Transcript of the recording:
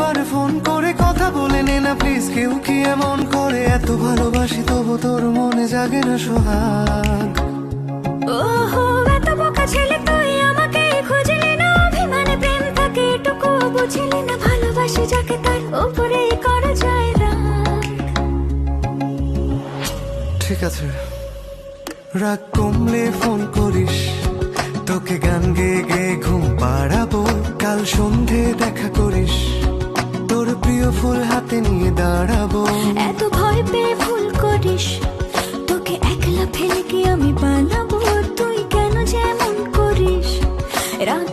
একবার ফোন করে কথা বলে নে না প্লিজ, কেউ কি এমন করে? এত ভালোবাসি তবু তোর মনে জাগে না সোহাগ। ওহো এত বোকা ছেলে তুই, আমাকে খুঁজলি না, অভিমানে প্রেম থাকে এটুকু বুঝলি না, ভালোবাসি যাকে তার উপরে করা যায় রাগ। ঠিক আছে, রাগ কমলে ফোন করিস, তোকে গান গেয়ে গেয়ে ঘুম পাড়াবো। কাল সন্ধে দেখা করিস, তোর প্রিয় ফুল হাতে নিয়ে দাঁড়াবো। এত ভয় পেয়ে ভুল করিস, তোকে একলা ফেলে কি আমি পালাবো? তুই কেন যেমন করিস, রাগ